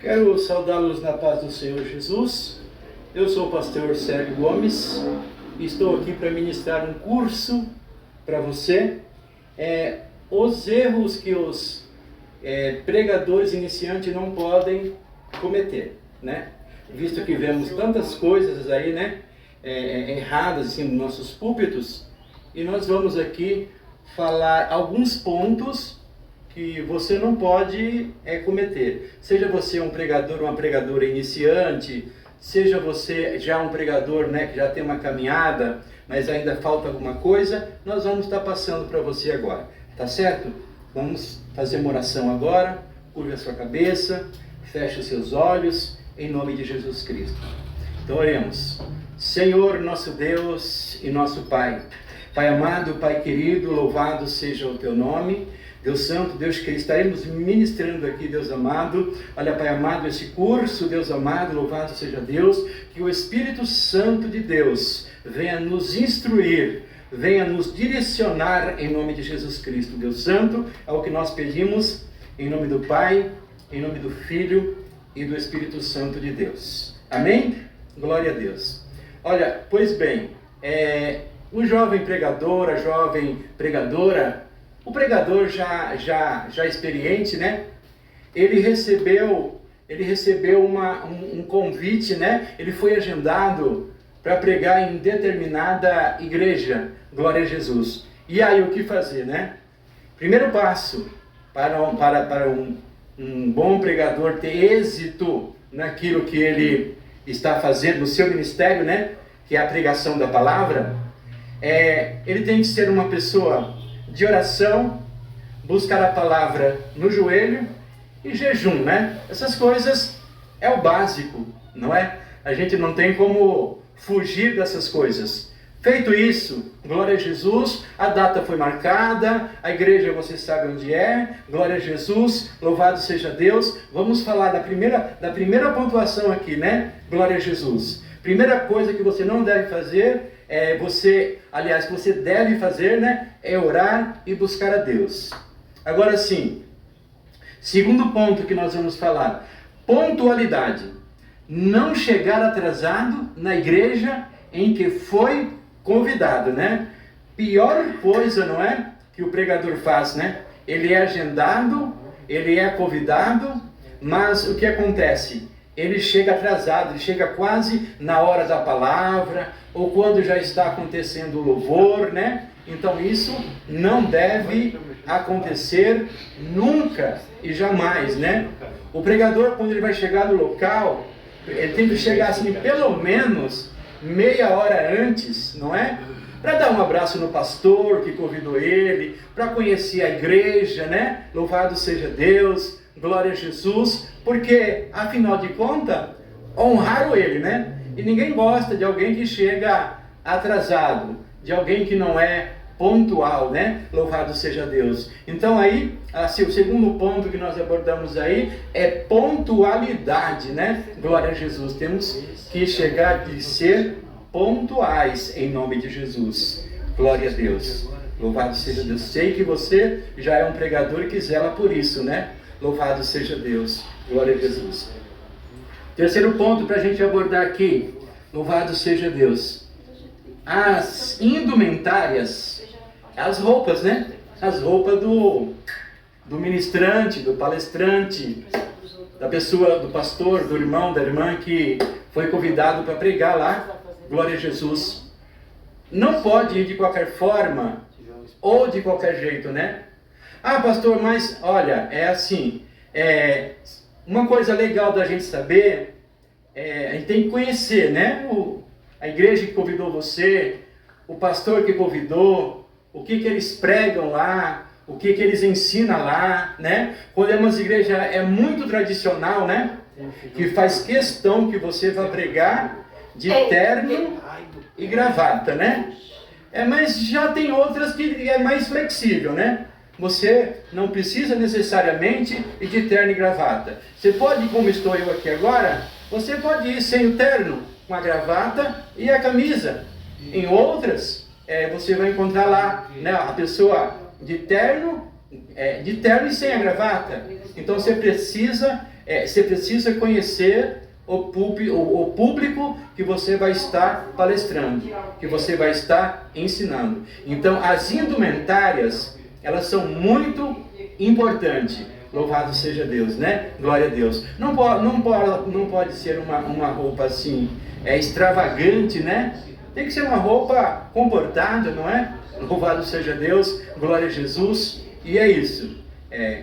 Quero saudá-los na paz do Senhor Jesus. Eu sou o pastor Sérgio Gomes e estou aqui para ministrar um curso para você. Os erros que os pregadores iniciantes não podem cometer, né? Visto que vemos tantas coisas aí, né? Erradas assim, nos nossos púlpitos, e nós vamos aqui falar alguns pontos que você não pode cometer. Seja você um pregador ou uma pregadora iniciante, seja você já um pregador, né, que já tem uma caminhada, mas ainda falta alguma coisa, nós vamos estar passando para você agora, tá certo? Vamos fazer uma oração agora. Curve a sua cabeça, feche os seus olhos, em nome de Jesus Cristo. Então oremos. Senhor, nosso Deus e nosso Pai, Pai amado, Pai querido, louvado seja o Teu nome. Deus Santo, Deus querido, estaremos ministrando aqui, Deus amado. Olha, Pai amado, esse curso, Deus amado, louvado seja Deus, que o Espírito Santo de Deus venha nos instruir, venha nos direcionar em nome de Jesus Cristo. Deus Santo, é o que nós pedimos, em nome do Pai, em nome do Filho e do Espírito Santo de Deus. Amém? Glória a Deus. Olha, pois bem, o jovem pregador, a jovem pregadora, o pregador já experiente, né? Ele recebeu um convite, né? Ele foi agendado para pregar em determinada igreja. Glória a Jesus. E aí, o que fazer, né? Primeiro passo para um bom pregador ter êxito naquilo que ele está fazendo no seu ministério, né? Que é a pregação da palavra. Ele tem que ser uma pessoa de oração, buscar a palavra no joelho e jejum, né? Essas coisas é o básico, não é? A gente não tem como fugir dessas coisas. Feito isso, glória a Jesus, a data foi marcada, a igreja você sabe onde é, glória a Jesus, louvado seja Deus. Vamos falar da primeira pontuação aqui, né? Glória a Jesus. Primeira coisa que você não deve fazer, que você deve fazer, né? É orar e buscar a Deus. Agora sim, segundo ponto que nós vamos falar, pontualidade. Não chegar atrasado na igreja em que foi convidado, né? Pior coisa, não é? Que o pregador faz, né? Ele é agendado, ele é convidado, mas o que acontece? Ele chega atrasado, ele chega quase na hora da palavra, ou quando já está acontecendo o louvor, né? Então isso não deve acontecer nunca e jamais, né? O pregador, quando ele vai chegar no local, ele tem que chegar assim, pelo menos meia hora antes, não é? Para dar um abraço no pastor que convidou ele, para conhecer a igreja, né? Louvado seja Deus, glória a Jesus, porque, afinal de contas, honraram ele, né? E ninguém gosta de alguém que chega atrasado, de alguém que não é pontual, né? Louvado seja Deus. Então aí, assim, o segundo ponto que nós abordamos aí é pontualidade, né? Glória a Jesus. Temos que chegar e ser pontuais em nome de Jesus. Glória a Deus. Louvado seja Deus. Sei que você já é um pregador que zela por isso, né? Louvado seja Deus. Glória a Jesus. Terceiro ponto para a gente abordar aqui. Louvado seja Deus. As indumentárias, as roupas, né? As roupas do ministrante, do palestrante, da pessoa, do pastor, do irmão, da irmã que foi convidado para pregar lá. Glória a Jesus. Não pode ir de qualquer forma ou de qualquer jeito, né? Ah, pastor, mas olha, é assim, uma coisa legal da gente saber, a gente tem que conhecer, né? A igreja que convidou você, o pastor que convidou, o que eles pregam lá, o que eles ensinam lá, né? Quando é uma igreja muito tradicional, né? Que faz questão que você vá pregar de terno e gravata, né? Mas já tem outras que é mais flexível, né? Você não precisa necessariamente ir de terno e gravata. Você pode, como estou eu aqui agora, você pode ir sem o terno, com a gravata e a camisa. Em outras, você vai encontrar lá, né, a pessoa de terno e sem a gravata. Então você precisa você precisa conhecer o público que você vai estar palestrando, que você vai estar ensinando. Então, as indumentárias, elas são muito importantes. Louvado seja Deus, né? Glória a Deus. Não pode ser uma roupa assim, extravagante, né? Tem que ser uma roupa comportada, não é? Louvado seja Deus, glória a Jesus. E é isso.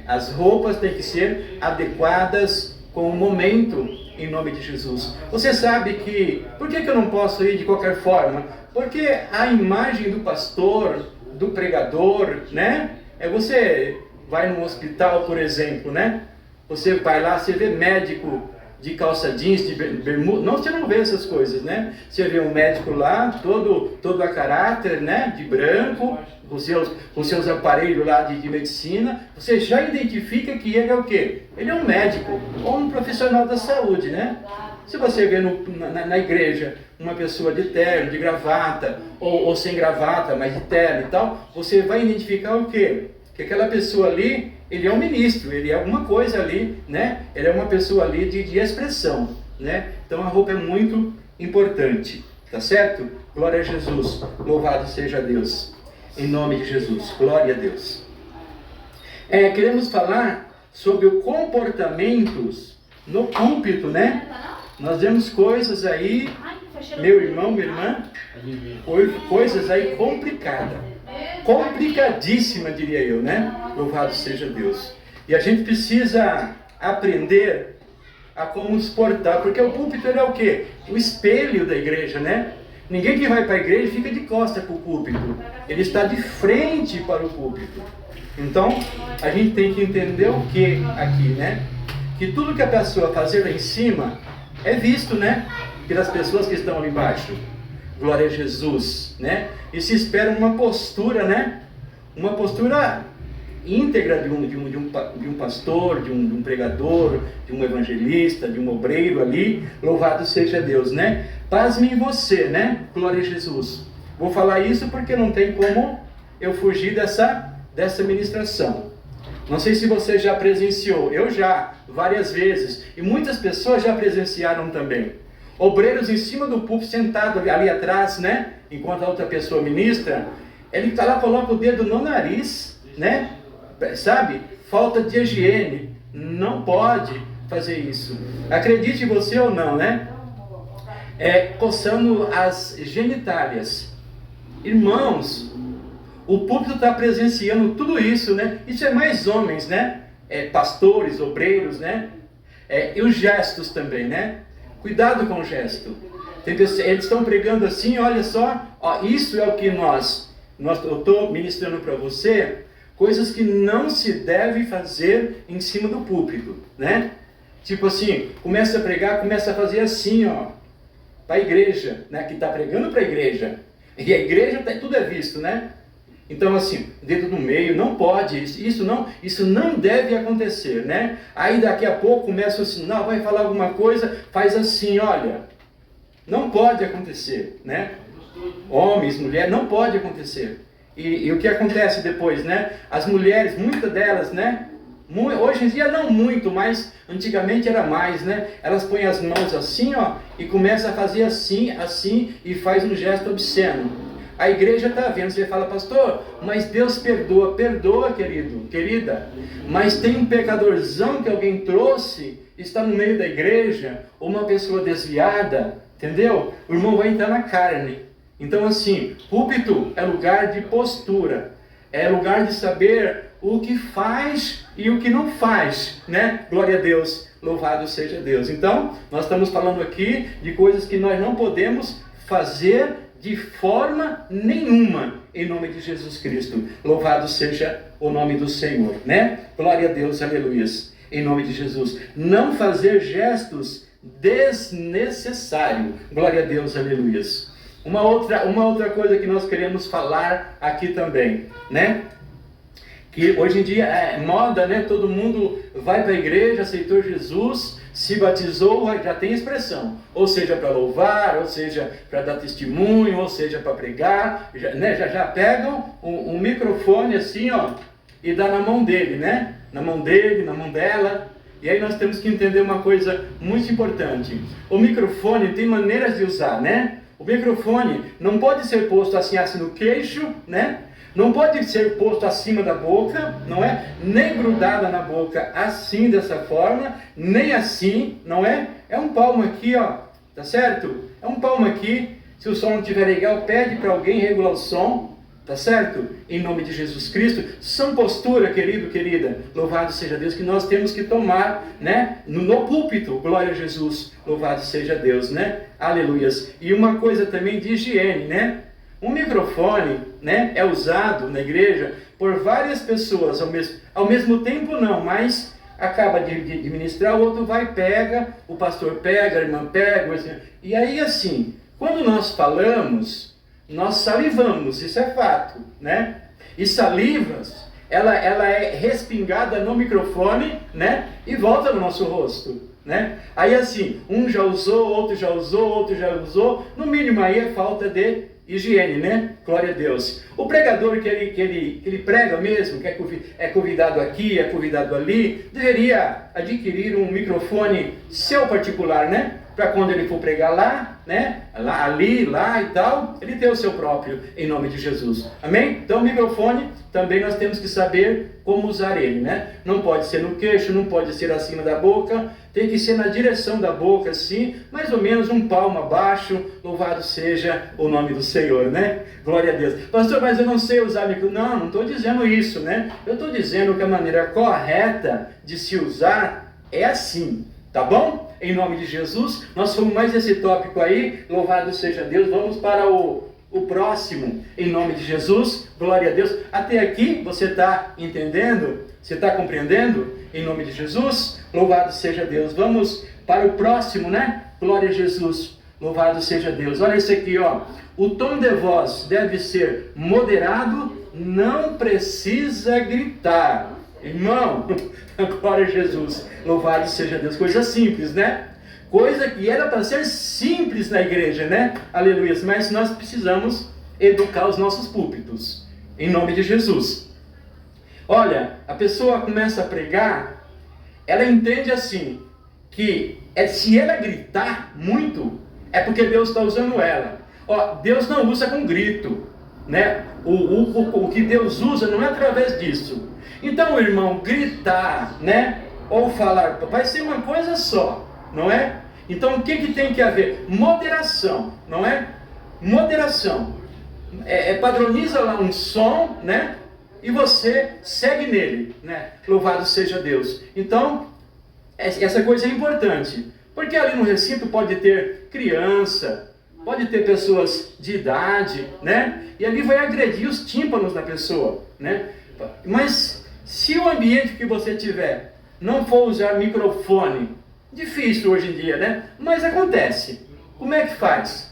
As roupas têm que ser adequadas com o momento, em nome de Jesus. Você sabe que... Por que eu não posso ir de qualquer forma? Porque a imagem do pastor, do pregador, né? Você vai num hospital, por exemplo, né? Você vai lá, você vê médico de calça jeans, de bermuda. Não, você não vê essas coisas, né? Você vê um médico lá, todo a caráter, né? De branco, com seus aparelhos lá de medicina. Você já identifica que ele é o quê? Ele é um médico ou um profissional da saúde, né? Se você vê na igreja uma pessoa de terno, de gravata, ou sem gravata, mas de terno e tal, você vai identificar o quê? Que aquela pessoa ali, ele é um ministro, ele é alguma coisa ali, né? Ele é uma pessoa ali de expressão, né? Então a roupa é muito importante, tá certo? Glória a Jesus, louvado seja Deus, em nome de Jesus, glória a Deus. Queremos falar sobre os comportamentos no púlpito, né? Nós vemos coisas aí, meu irmão, minha irmã, coisas aí complicadas. Complicadíssima, diria eu, né? Louvado seja Deus. E a gente precisa aprender a como se portar, porque o púlpito é o quê? O espelho da igreja, né? Ninguém que vai para a igreja fica de costas para o púlpito. Ele está de frente para o púlpito. Então, a gente tem que entender o que aqui, né? Que tudo que a pessoa fazer lá em cima é visto, né? Pelas pessoas que estão ali embaixo. Glória a Jesus, né? E se espera uma postura, né? Uma postura íntegra de um pastor, de um pregador, de um evangelista, de um obreiro ali. Louvado seja Deus, né? Pasme em você, né? Glória a Jesus. Vou falar isso porque não tem como eu fugir dessa ministração. Não sei se você já presenciou, eu já, várias vezes, e muitas pessoas já presenciaram também. Obreiros em cima do púlpito, sentado ali atrás, né? Enquanto a outra pessoa ministra, ele está lá, coloca o dedo no nariz, né? Sabe? Falta de higiene. Não pode fazer isso. Acredite você ou não, né? Coçando as genitálias. Irmãos, o púlpito está presenciando tudo isso, né? Isso é mais homens, né? Pastores, obreiros, né? E os gestos também, né? Cuidado com o gesto. Eles estão pregando assim, olha só, isso é o que eu estou ministrando para você, coisas que não se deve fazer em cima do púlpito, né? Tipo assim, começa a pregar, começa a fazer assim, para a igreja, né? Que está pregando para a igreja. E a igreja, tudo é visto, né? Então assim, dedo no meio, não pode, isso não deve acontecer, né? Aí daqui a pouco começa a ensinar, vai falar alguma coisa, faz assim, olha, não pode acontecer, né? Homens, mulheres, não pode acontecer. E o que acontece depois, né? As mulheres, muitas delas, né? Hoje em dia não muito, mas antigamente era mais, né? Elas põem as mãos assim, e começa a fazer assim, e faz um gesto obsceno. A igreja está vendo, você fala, pastor, mas Deus perdoa, querida, mas tem um pecadorzão que alguém trouxe, está no meio da igreja, ou uma pessoa desviada, entendeu? O irmão vai entrar na carne. Então assim, púlpito é lugar de postura, é lugar de saber o que faz e o que não faz, né? Glória a Deus, louvado seja Deus. Então, nós estamos falando aqui de coisas que nós não podemos fazer de forma nenhuma, em nome de Jesus Cristo. Louvado seja o nome do Senhor, né? Glória a Deus, aleluia. Em nome de Jesus. Não fazer gestos desnecessários. Glória a Deus, aleluia. Uma outra coisa que nós queremos falar aqui também, né? Que hoje em dia é moda, né? Todo mundo vai para a igreja, aceitou Jesus, se batizou, já tem expressão, ou seja para louvar, ou seja para dar testemunho, ou seja para pregar, já pegam um microfone assim, e dá na mão dele, né? Na mão dele, na mão dela, E aí nós temos que entender uma coisa muito importante. O microfone tem maneiras de usar, né? O microfone não pode ser posto assim no queixo, né? Não pode ser posto acima da boca, não é? Nem grudada na boca assim, dessa forma, nem assim, não é? É um palmo aqui, ó, tá certo? É um palmo aqui. Se o som não estiver legal, pede para alguém regular o som, tá certo? Em nome de Jesus Cristo. São postura, querido, querida. Louvado seja Deus, que nós temos que tomar, né? No púlpito, glória a Jesus. Louvado seja Deus, né? Aleluias. E uma coisa também de higiene, né? Um microfone, né, é usado na igreja por várias pessoas ao mesmo tempo não, mas acaba de ministrar, o outro vai, pega, o pastor pega, a irmã pega, e aí assim, quando nós falamos, nós salivamos, isso é fato, né? E salivas, ela é respingada no microfone, né, e volta no nosso rosto, né? Aí assim, um já usou, outro já usou, outro já usou, no mínimo aí é falta de higiene, né? Glória a Deus. O pregador que ele prega mesmo, que é convidado aqui, é convidado ali, deveria adquirir um microfone seu particular, né? Para quando ele for pregar lá, né? Ali e tal, ele ter o seu próprio, em nome de Jesus. Amém? Então o microfone também nós temos que saber como usar ele, né? Não pode ser no queixo, não pode ser acima da boca, tem que ser na direção da boca, assim, mais ou menos um palmo abaixo. Louvado seja o nome do Senhor, né? Glória a Deus. Pastor, mas eu não sei usar microfone. Não estou dizendo isso, né? Eu estou dizendo que a maneira correta de se usar é assim, tá bom? Em nome de Jesus, nós fomos mais esse tópico aí, louvado seja Deus. Vamos para o próximo, em nome de Jesus, glória a Deus. Até aqui, você está entendendo? Você está compreendendo? Em nome de Jesus, louvado seja Deus. Vamos para o próximo, né? Glória a Jesus, louvado seja Deus. Olha esse aqui, ó. O tom de voz deve ser moderado, não precisa gritar. Irmão, glória a Jesus, louvado seja Deus. Coisa simples, né? Coisa que era para ser simples na igreja, né? Aleluia. Mas nós precisamos educar os nossos púlpitos, em nome de Jesus. Olha, a pessoa começa a pregar, ela entende assim, que se ela gritar muito, é porque Deus está usando ela. Ó, Deus não usa com grito, né? O que Deus usa não é através disso. Então, irmão, gritar, né? Ou falar, vai ser uma coisa só, não é? Então, o que tem que haver? Moderação, não é? Moderação. Padroniza lá um som, né? E você segue nele, né? Louvado seja Deus. Então, essa coisa é importante. Porque ali no recinto pode ter criança, pode ter pessoas de idade, né? E ali vai agredir os tímpanos da pessoa, né? Mas se o ambiente que você tiver não for usar microfone, difícil hoje em dia, né? Mas acontece. Como é que faz?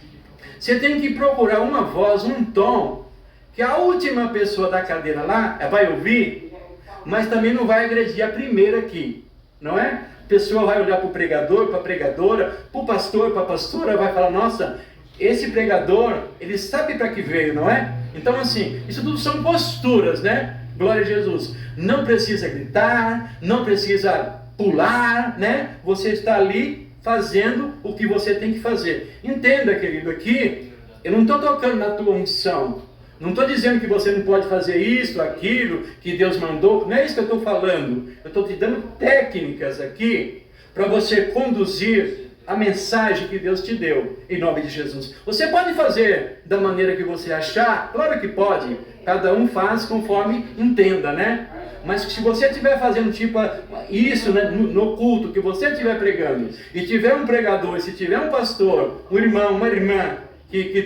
Você tem que procurar uma voz, um tom, que a última pessoa da cadeira lá vai ouvir, mas também não vai agredir a primeira aqui, não é? A pessoa vai olhar para o pregador, para a pregadora, para o pastor, para a pastora, vai falar, nossa, esse pregador, ele sabe para que veio, não é? Então assim, isso tudo são posturas, né? Glória a Jesus. Não precisa gritar, não precisa pular, né? Você está ali fazendo o que você tem que fazer. Entenda, querido, aqui, eu não estou tocando na tua unção. Não estou dizendo que você não pode fazer isso, aquilo, que Deus mandou. Não é isso que eu estou falando. Eu estou te dando técnicas aqui para você conduzir a mensagem que Deus te deu, em nome de Jesus. Você pode fazer da maneira que você achar? Claro que pode. Cada um faz conforme entenda, né? Mas se você estiver fazendo tipo isso, né, no culto, que você estiver pregando, e tiver um pregador, se tiver um pastor, um irmão, uma irmã, que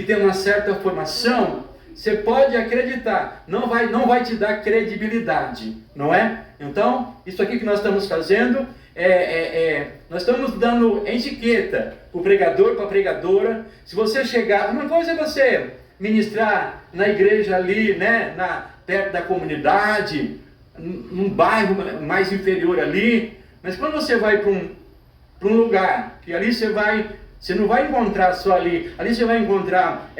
tem uma certa formação, você pode acreditar, não vai te dar credibilidade, não é? Então, isso aqui que nós estamos fazendo, nós estamos dando etiqueta para o pregador, para a pregadora. Se você chegar, uma coisa é você ministrar na igreja ali, né, perto da comunidade, num bairro mais inferior ali, mas quando você vai para um lugar, que ali você não vai encontrar só ali você vai encontrar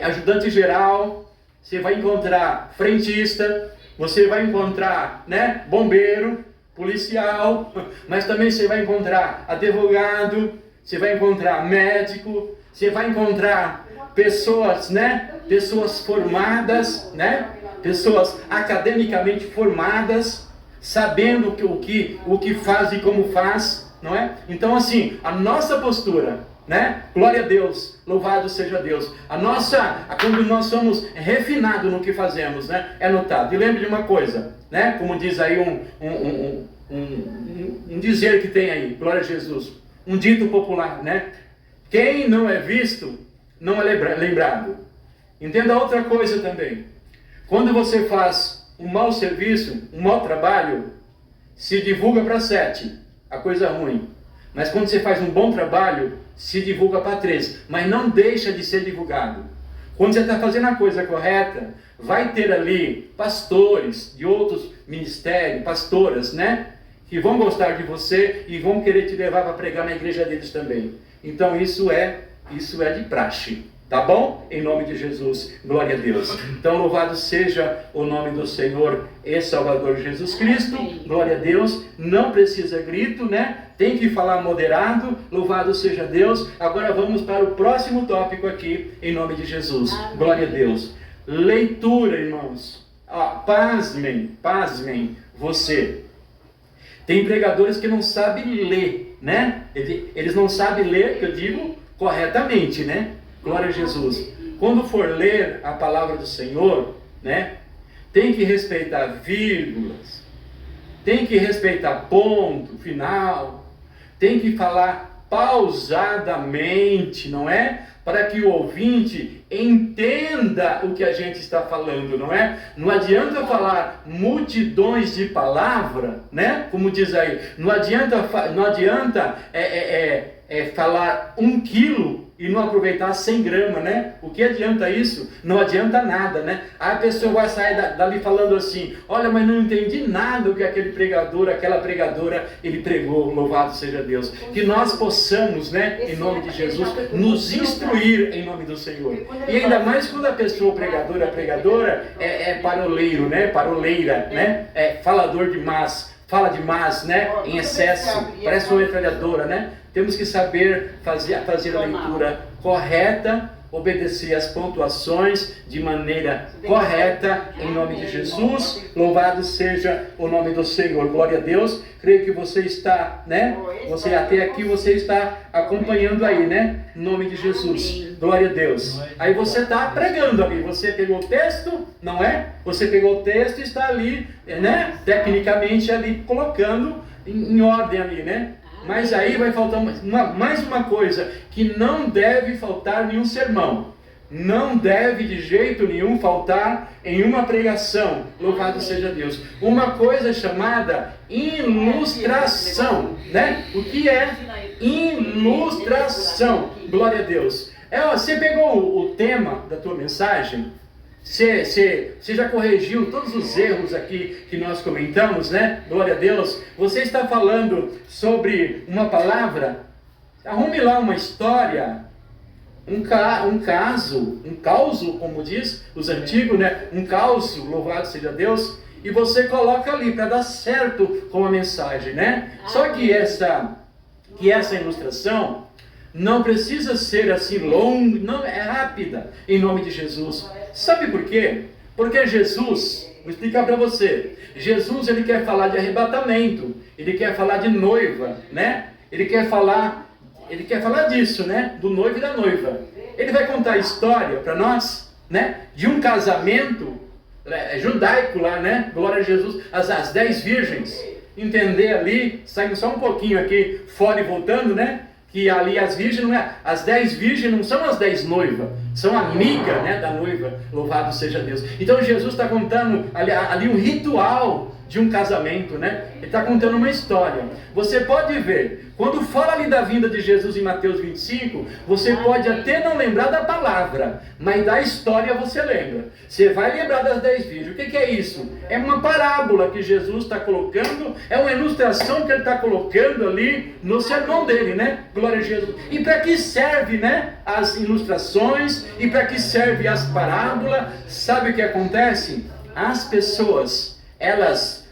ajudante geral, você vai encontrar frentista, você vai encontrar, né, bombeiro, policial, mas também você vai encontrar advogado, você vai encontrar médico, você vai encontrar pessoas, né? Pessoas formadas, né? Pessoas academicamente formadas, sabendo o que faz e como faz, não é? Então, assim, a nossa postura, né? Glória a Deus, louvado seja Deus. Quando nós somos refinados no que fazemos, né? É notado. E lembre de uma coisa, né? Como diz aí um dizer que tem aí, glória a Jesus, um dito popular, né? Quem não é visto, não é lembrado. Entenda outra coisa também. Quando você faz um mau serviço, um mau trabalho, se divulga para 7, a coisa ruim. Mas quando você faz um bom trabalho, se divulga para 3, mas não deixa de ser divulgado. Quando você está fazendo a coisa correta, vai ter ali pastores de outros ministérios, pastoras, né? Que vão gostar de você e vão querer te levar para pregar na igreja deles também. Então isso é de praxe. Tá bom? Em nome de Jesus, glória a Deus. Então louvado seja o nome do Senhor e Salvador Jesus Cristo. Glória a Deus. Não precisa grito, né? Tem que falar moderado. Louvado seja Deus. Agora vamos para o próximo tópico aqui, em nome de Jesus. Glória a Deus. Leitura, irmãos. Pasmem você. Tem pregadores que não sabem ler, né? Eles não sabem ler, que eu digo, corretamente, né? Glória a Jesus. Quando for ler a palavra do Senhor, né? Tem que respeitar vírgulas, tem que respeitar ponto final, tem que falar pausadamente, não é? Para que o ouvinte entenda o que a gente está falando, não é? Não adianta falar multidões de palavras, né? Como diz aí, não adianta falar 1 quilo e não aproveitar 100 gramas, né? O que adianta isso? Não adianta nada, né? A pessoa vai sair dali falando assim, olha, mas não entendi nada o que aquele pregador, aquela pregadora, ele pregou, louvado seja Deus. Que nós possamos, né, em nome de Jesus, nos instruir em nome do Senhor. E ainda mais quando a pessoa, a pregadora, é paroleiro, né? Paroleira, né? É falador demais, fala demais, né? Em excesso, parece uma metralhadora, né? Temos que saber fazer a leitura correta, obedecer as pontuações de maneira correta, em nome de Jesus. Louvado seja o nome do Senhor. Glória a Deus. Creio que você está, né? Até aqui você está acompanhando aí, né? Em nome de Jesus. Glória a Deus. Aí você está pregando ali. Você pegou o texto, não é? Você pegou o texto e está ali, né? Tecnicamente ali colocando em ordem ali, né? Mas aí vai faltar mais uma coisa, que não deve faltar nenhum sermão. Não deve de jeito nenhum faltar em uma pregação. Louvado seja Deus. Uma coisa chamada ilustração, né? O que é ilustração? Glória a Deus. Você pegou o tema da tua mensagem? Você já corrigiu todos os erros aqui que nós comentamos, né? Glória a Deus. Você está falando sobre uma palavra? Arrume lá uma história, um caso, como diz os antigos, né? Um caso, louvado seja Deus. E você coloca ali para dar certo com a mensagem, né? Só que essa ilustração não precisa ser assim longa, não, é rápida, em nome de Jesus. Sabe por quê? Porque Jesus, vou explicar para você, Jesus ele quer falar de arrebatamento, ele quer falar de noiva, né? Ele quer falar disso, né? Do noivo e da noiva. Ele vai contar a história para nós, né? De um casamento judaico lá, né? Glória a Jesus, as 10 virgens. Entender ali, saindo só um pouquinho aqui fora e voltando, né? Que ali as 10 virgens não são as 10 noivas, são amigas, né, da noiva, louvado seja Deus. Então Jesus está contando ali um ritual de um casamento, né? Ele está contando uma história. Você pode ver, quando fala ali da vinda de Jesus em Mateus 25, você pode até não lembrar da palavra, mas da história você lembra. Você vai lembrar das 10 virgens. O que é isso? É uma parábola que Jesus está colocando, é uma ilustração que ele está colocando ali no sermão dele, né? Glória a Jesus. E para que serve, né, as ilustrações? E para que serve as parábolas? Sabe o que acontece? As pessoas, elas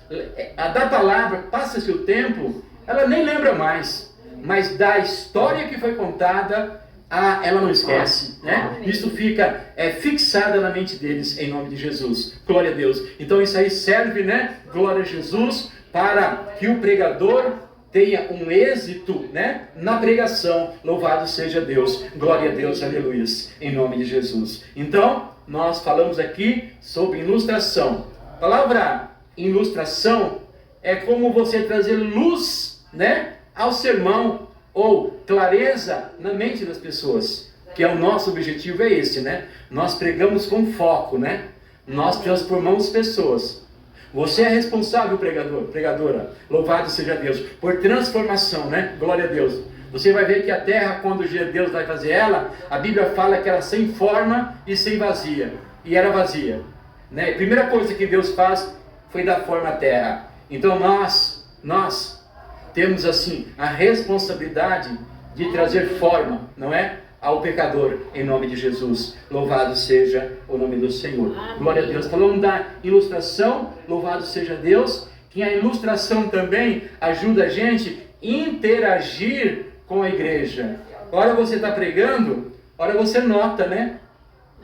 da palavra, passa-se o tempo, ela nem lembra mais, mas da história que foi contada, ela não esquece, né? Isso fica fixado na mente deles, em nome de Jesus. Glória a Deus. Então isso aí serve, né? Glória a Jesus, para que o pregador tenha um êxito, né, na pregação. Louvado seja Deus. Glória a Deus, aleluia, em nome de Jesus. Então, nós falamos aqui sobre ilustração. A palavra ilustração é como você trazer luz, né, ao sermão, ou clareza na mente das pessoas, que é o nosso objetivo, é esse, né? Nós pregamos com foco, né? Nós transformamos pessoas. Você é responsável, pregador, pregadora, louvado seja Deus, por transformação, né? Glória a Deus. Você vai ver que a terra, quando Deus vai fazer ela, a Bíblia fala que era sem forma e sem vazia, e era vazia, né? A primeira coisa que Deus faz foi dar forma à terra. Então nós temos assim a responsabilidade de trazer forma, não é? Ao pecador, em nome de Jesus. Louvado seja o nome do Senhor. Amém. Glória a Deus. Falando da ilustração, louvado seja Deus, que a ilustração também ajuda a gente a interagir com a igreja. Ora você está pregando, ora você nota, né?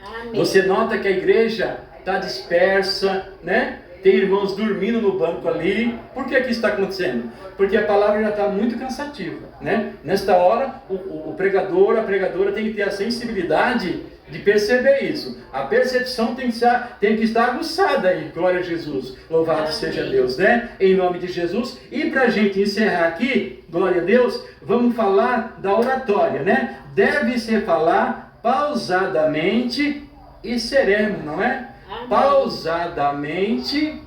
Amém. Você nota que a igreja está dispersa, né? Tem irmãos dormindo no banco ali. Por que que isso está acontecendo? Porque a palavra já está muito cansativa, né? Nesta hora, o pregador, a pregadora tem que ter a sensibilidade de perceber isso. A percepção tem que estar aguçada aí. Glória a Jesus. Louvado seja Deus, né? Em nome de Jesus. E para a gente encerrar aqui, glória a Deus, vamos falar da oratória, né? Deve-se falar pausadamente e sereno, não é? Pausadamente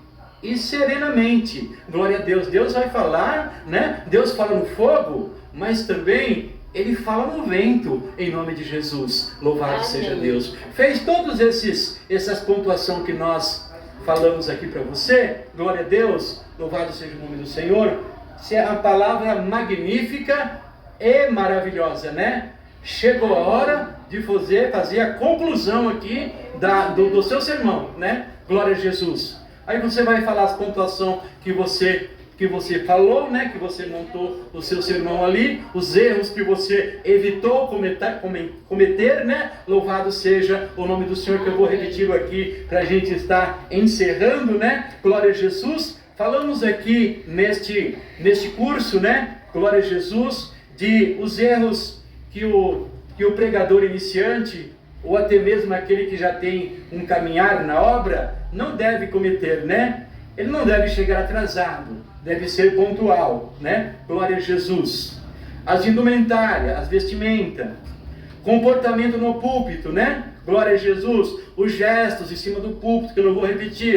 e serenamente. Glória a Deus. Deus vai falar, né? Deus fala no fogo, mas também Ele fala no vento, em nome de Jesus. Louvado seja Deus. Fez todas essas pontuações que nós falamos aqui para você. Glória a Deus. Louvado seja o nome do Senhor. Se a palavra magnífica e maravilhosa, né? Chegou a hora de fazer a conclusão aqui do seu sermão, né? Glória a Jesus. Aí você vai falar as pontuações que você falou, né? Que você montou o seu sermão ali, os erros que você evitou cometer, né? Louvado seja o nome do Senhor, que eu vou repetir aqui para a gente estar encerrando, né? Glória a Jesus. Falamos aqui neste curso, né? Glória a Jesus, de os erros que o pregador iniciante, ou até mesmo aquele que já tem um caminhar na obra, não deve cometer, né? Ele não deve chegar atrasado, deve ser pontual, né? Glória a Jesus. As indumentárias, as vestimentas, comportamento no púlpito, né? Glória a Jesus. Os gestos em cima do púlpito, que eu não vou repetir.